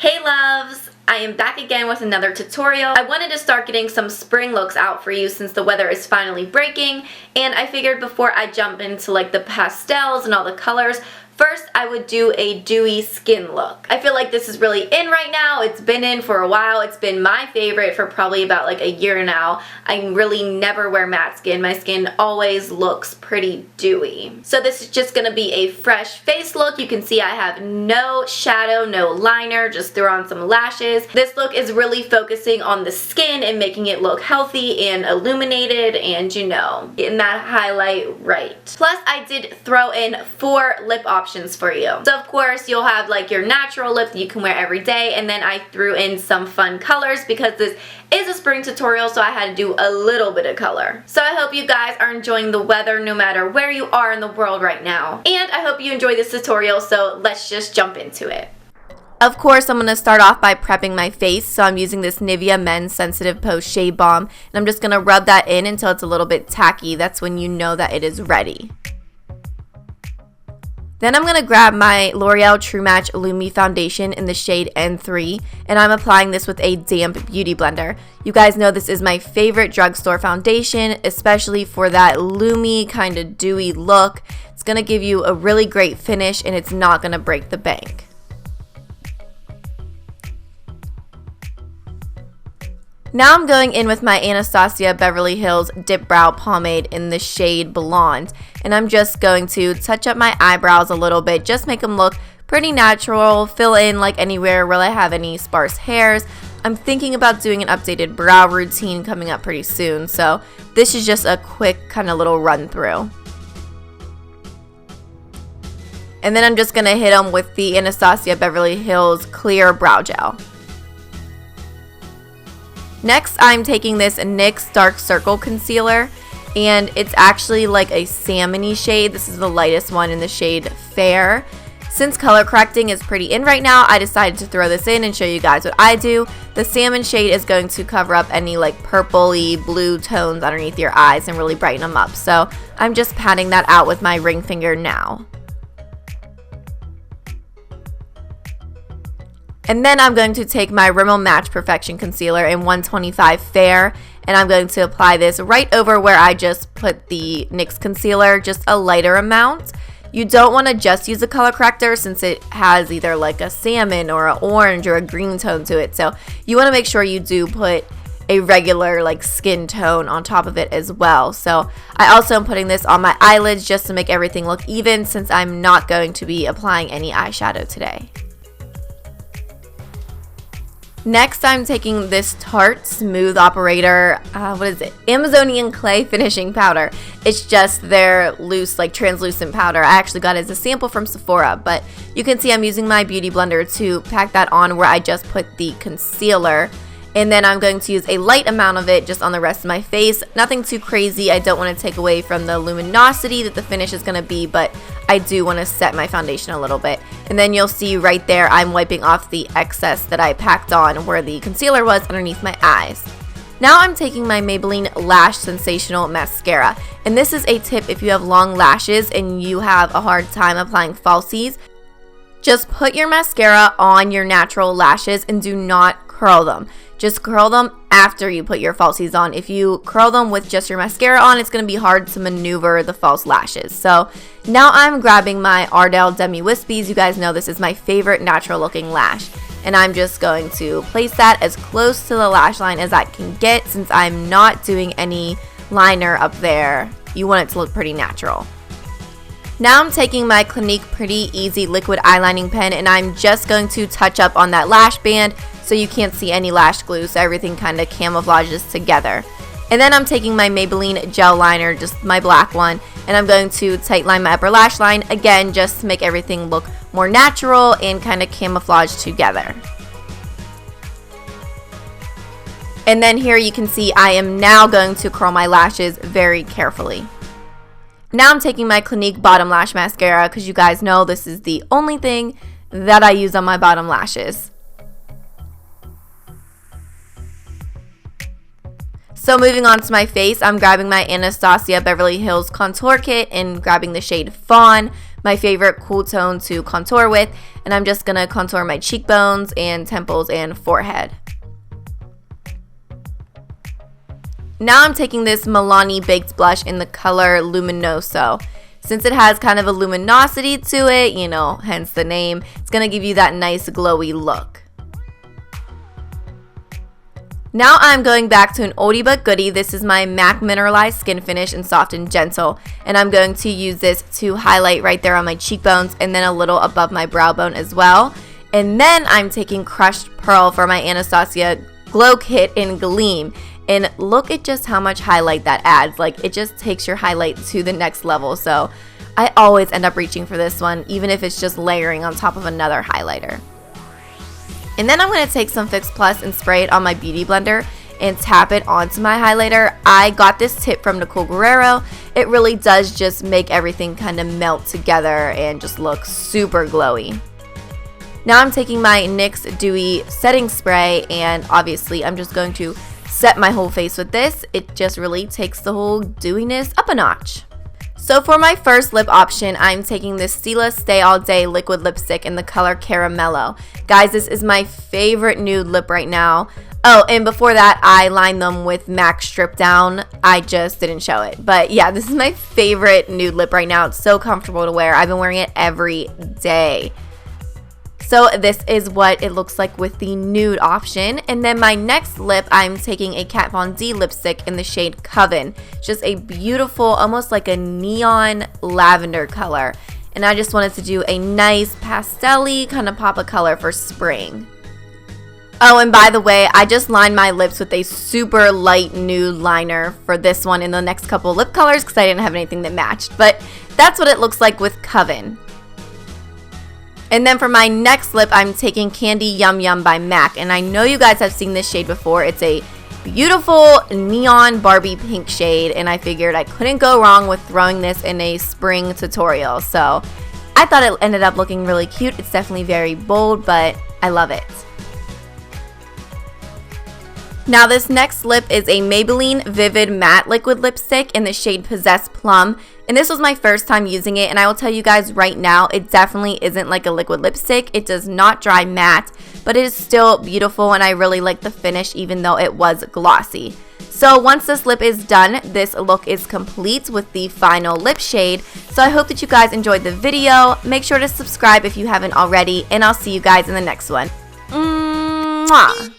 Hey loves! I am back again with another tutorial. I wanted to start getting some spring looks out for you since the weather is finally breaking, and I figured before I jump into like the pastels and all the colors, first I would do a dewy skin look. I feel like this is really in right now. It's been in for a while. It's been my favorite for probably about like a year now. I really never wear matte skin. My skin always looks pretty dewy. So this is just gonna be a fresh face look. You can see I have no shadow, no liner, just threw on some lashes. This look is really focusing on the skin and making it look healthy and illuminated and, you know, getting that highlight right. Plus I did throw in 4 lip options for you. So of course you'll have like your natural lip that you can wear every day, and then I threw in some fun colors because this is a spring tutorial, so I had to do a little bit of color. So I hope you guys are enjoying the weather no matter where you are in the world right now. And I hope you enjoy this tutorial, so let's just jump into it. Of course, I'm going to start off by prepping my face, so I'm using this Nivea Men Sensitive Post Shea Balm, and I'm just going to rub that in until it's a little bit tacky. That's when you know that it is ready. Then I'm going to grab my L'Oreal True Match Lumi foundation in the shade N3, and I'm applying this with a damp beauty blender. You guys know this is my favorite drugstore foundation, especially for that Lumi kind of dewy look. It's going to give you a really great finish, and it's not going to break the bank. Now I'm going in with my Anastasia Beverly Hills Dip Brow Pomade in the shade Blonde, and I'm just going to touch up my eyebrows a little bit, just make them look pretty natural, fill in like anywhere where I have any sparse hairs. I'm thinking about doing an updated brow routine coming up pretty soon, so this is just a quick kind of little run through. And then I'm just going to hit them with the Anastasia Beverly Hills Clear Brow Gel. Next, I'm taking this NYX Dark Circle Concealer, and it's actually like a salmony shade. This is the lightest one in the shade Fair. Since color correcting is pretty in right now, I decided to throw this in and show you guys what I do. The salmon shade is going to cover up any like purpley blue tones underneath your eyes and really brighten them up. So I'm just patting that out with my ring finger now. And then I'm going to take my Rimmel Match Perfection Concealer in 125 Fair, and I'm going to apply this right over where I just put the NYX concealer, just a lighter amount. You don't want to just use a color corrector since it has either like a salmon or an orange or a green tone to it. So you want to make sure you do put a regular like skin tone on top of it as well. So I also am putting this on my eyelids just to make everything look even, since I'm not going to be applying any eyeshadow today. Next, I'm taking this Tarte Smooth Operator, Amazonian Clay Finishing Powder. It's just their loose, like translucent powder. I actually got it as a sample from Sephora, but you can see I'm using my beauty blender to pack that on where I just put the concealer. And then I'm going to use a light amount of it just on the rest of my face. Nothing too crazy. I don't want to take away from the luminosity that the finish is going to be, but I do want to set my foundation a little bit. And then you'll see right there I'm wiping off the excess that I packed on where the concealer was underneath my eyes. Now I'm taking my Maybelline Lash Sensational Mascara. And this is a tip if you have long lashes and you have a hard time applying falsies. Just put your mascara on your natural lashes and do not curl them. Just curl them after you put your falsies on. If you curl them with just your mascara on, it's going to be hard to maneuver the false lashes. So now I'm grabbing my Ardell Demi Wispies. You guys know this is my favorite natural looking lash. And I'm just going to place that as close to the lash line as I can get, since I'm not doing any liner up there. You want it to look pretty natural. Now I'm taking my Clinique Pretty Easy Liquid Eyelining Pen, and I'm just going to touch up on that lash band so you can't see any lash glue, so everything kind of camouflages together. And then I'm taking my Maybelline Gel Liner, just my black one, and I'm going to tight line my upper lash line, again, just to make everything look more natural and kind of camouflage together. And then here you can see I am now going to curl my lashes very carefully. Now I'm taking my Clinique Bottom Lash Mascara, because you guys know this is the only thing that I use on my bottom lashes. So moving on to my face, I'm grabbing my Anastasia Beverly Hills Contour Kit and grabbing the shade Fawn. my favorite cool tone to contour with, and I'm just going to contour my cheekbones and temples and forehead. Now I'm taking this Milani Baked Blush in the color Luminoso. Since it has kind of a luminosity to it, you know, hence the name, it's going to give you that nice glowy look. Now I'm going back to an oldie but goodie. This is my MAC Mineralize Skin Finish in Soft and Gentle. And I'm going to use this to highlight right there on my cheekbones and then a little above my brow bone as well. And then I'm taking Crushed Pearl for my Anastasia Glow Kit in Gleam. And look at just how much highlight that adds. Like, it just takes your highlight to the next level. So I always end up reaching for this one, even if it's just layering on top of another highlighter. And then I'm going to take some Fix Plus and spray it on my beauty blender and tap it onto my highlighter. I got this tip from Nicole Guerrero. It really does just make everything kind of melt together and just look super glowy. Now I'm taking my NYX Dewy setting spray, and obviously I'm just going to set my whole face with this. It just really takes the whole dewiness up a notch. So for my first lip option, I'm taking this Stila Stay All Day liquid lipstick in the color Caramelo. Guys, this is my favorite nude lip right now. Oh, and before that, I lined them with MAC Strip Down. I just didn't show it. But yeah, this is my favorite nude lip right now. It's so comfortable to wear. I've been wearing it every day. So this is what it looks like with the nude option. And then my next lip, I'm taking a Kat Von D lipstick in the shade Coven. Just a beautiful, almost like a neon lavender color. And I just wanted to do a nice pastel-y kind of pop of color for spring. Oh, and by the way, I just lined my lips with a super light nude liner for this one in the next couple lip colors because I didn't have anything that matched. But that's what it looks like with Coven. And then for my next lip, I'm taking Candy Yum Yum by MAC. And I know you guys have seen this shade before. It's a beautiful neon Barbie pink shade. And I figured I couldn't go wrong with throwing this in a spring tutorial. So I thought it ended up looking really cute. It's definitely very bold, but I love it. Now this next lip is a Maybelline Vivid Matte Liquid Lipstick in the shade Possessed Plum. And this was my first time using it, and I will tell you guys right now, it definitely isn't like a liquid lipstick. It does not dry matte, but it is still beautiful, and I really like the finish even though it was glossy. So once this lip is done, this look is complete with the final lip shade. So I hope that you guys enjoyed the video. Make sure to subscribe if you haven't already, and I'll see you guys in the next one. Mwah!